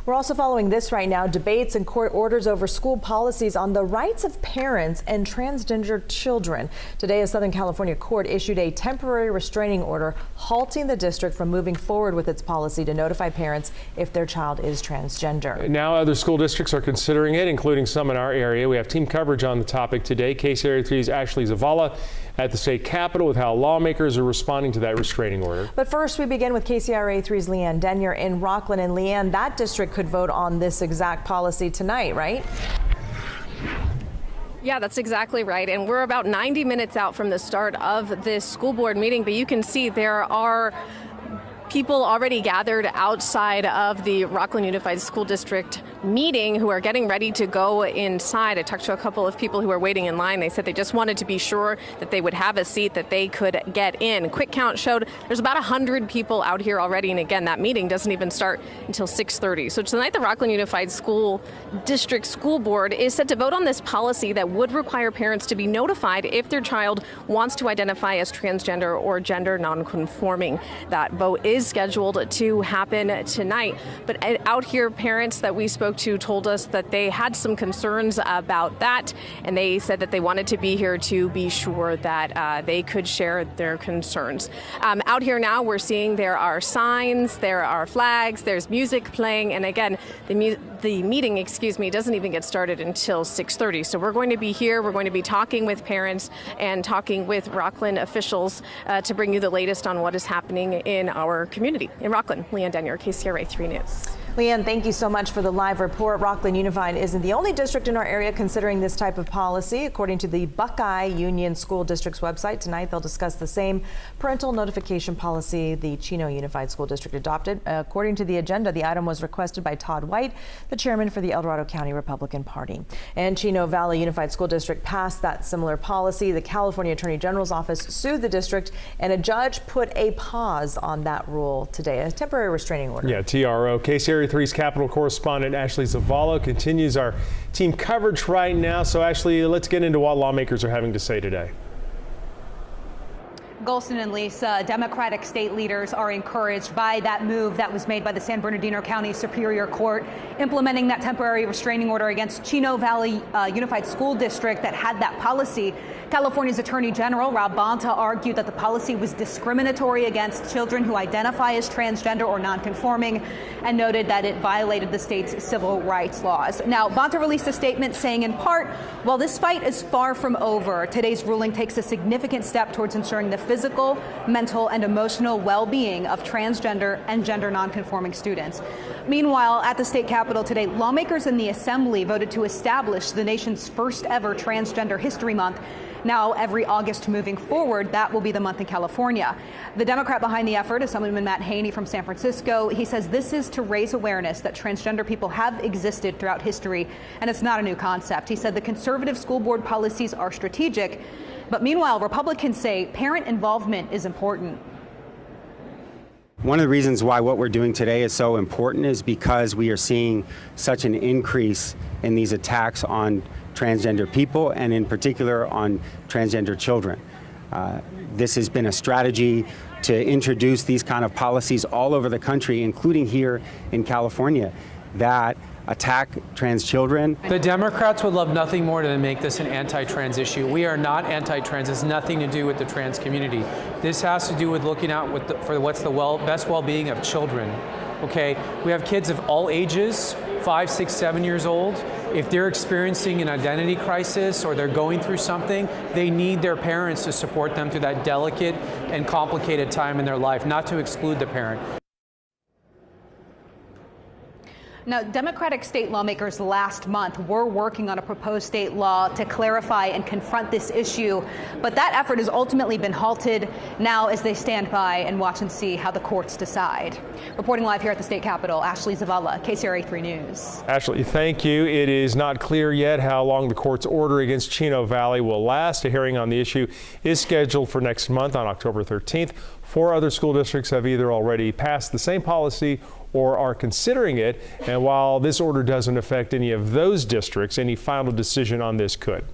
We're also following this right now. Debates and court orders over school policies on the rights of parents and transgender children. Today, a Southern California court issued a temporary restraining order halting the district from moving forward with its policy to notify parents if their child is transgender. Now other school districts are considering it, including some in our area. We have team coverage on the topic today. KCRA 3's Ashley Zavala at the state capitol with how lawmakers are responding to that restraining order. But first, we begin with KCRA 3's Leanne Denyer in Rockland. And Leanne, that district could vote on this exact policy tonight, right? Yeah, that's exactly right. And we're about 90 minutes out from the start of this school board meeting, but you can see there are people already gathered outside of the Rockland Unified School District meeting who are getting ready to go inside. I talked to a couple of people who are waiting in line. They said they just wanted to be sure that they would have a seat that they could get in. Quick count showed there's about 100 people out here already. And again, that meeting doesn't even start until 6:30. So tonight, the Rockland Unified School District School Board is set to vote on this policy that would require parents to be notified if their child wants to identify as transgender or gender nonconforming. That vote is scheduled to happen tonight. But out here, parents that we spoke to told us that they had some concerns about that, and they said that they wanted to be here to be sure that they could share their concerns. Out here now, we're seeing there are signs, there are flags, there's music playing, and again, the meeting, doesn't even get started until 6:30. So we're going to be here, we're going to be talking with parents and talking with Rockland officials to bring you the latest on what is happening in our community. In Rockland, Leanne Denyer, KCRA 3 News. Leanne, thank you so much for the live report. Rockland Unified isn't the only district in our area considering this type of policy. According to the Buckeye Union School District's website, tonight they'll discuss the same parental notification policy the Chino Unified School District adopted. According to the agenda, the item was requested by Todd White, the chairman for the El Dorado County Republican Party. And Chino Valley Unified School District passed that similar policy. The California Attorney General's office sued the district, and a judge put a pause on that rule today, a temporary restraining order. Yeah, TRO. KCRA 3's Capitol correspondent Ashley Zavala continues our team coverage right now. So Ashley, let's get into what lawmakers are having to say today. Golston and Lisa, Democratic state leaders are encouraged by that move that was made by the San Bernardino County Superior Court, implementing that temporary restraining order against Chino Valley Unified School District that had that policy. California's Attorney General Rob Bonta argued that the policy was discriminatory against children who identify as transgender or nonconforming, and noted that it violated the state's civil rights laws. Now, Bonta released a statement saying, in part, while this fight is far from over, today's ruling takes a significant step towards ensuring the physical, mental, and emotional well-being of transgender and gender nonconforming students. Meanwhile, at the state capitol today, lawmakers in the assembly voted to establish the nation's first ever Transgender History Month. Now, every August moving forward, that will be the month in California. The Democrat behind the effort is Assemblyman Matt Haney from San Francisco. He says this is to raise awareness that transgender people have existed throughout history, and it's not a new concept. He said the conservative school board policies are strategic, but meanwhile, Republicans say parent involvement is important. One of the reasons why what we're doing today is so important is because we are seeing such an increase in these attacks on transgender people, and in particular on transgender children. This has been a strategy to introduce these kind of policies all over the country, including here in California, that attack trans children. The Democrats would love nothing more than make this an anti-trans issue. We are not anti-trans. It's nothing to do with the trans community. This has to do with looking out for what's the best well-being of children. Okay, we have kids of all ages, 5, 6, 7 years old. If they're experiencing an identity crisis or they're going through something, they need their parents to support them through that delicate and complicated time in their life, not to exclude the parent. Now, Democratic state lawmakers last month were working on a proposed state law to clarify and confront this issue, but that effort has ultimately been halted now as they stand by and watch and see how the courts decide. Reporting live here at the state capitol, Ashley Zavala, KCRA 3 News. Ashley, thank you. It is not clear yet how long the court's order against Chino Valley will last. A hearing on the issue is scheduled for next month on October 13th. 4 other school districts have either already passed the same policy or are considering it. And while this order doesn't affect any of those districts, any final decision on this could.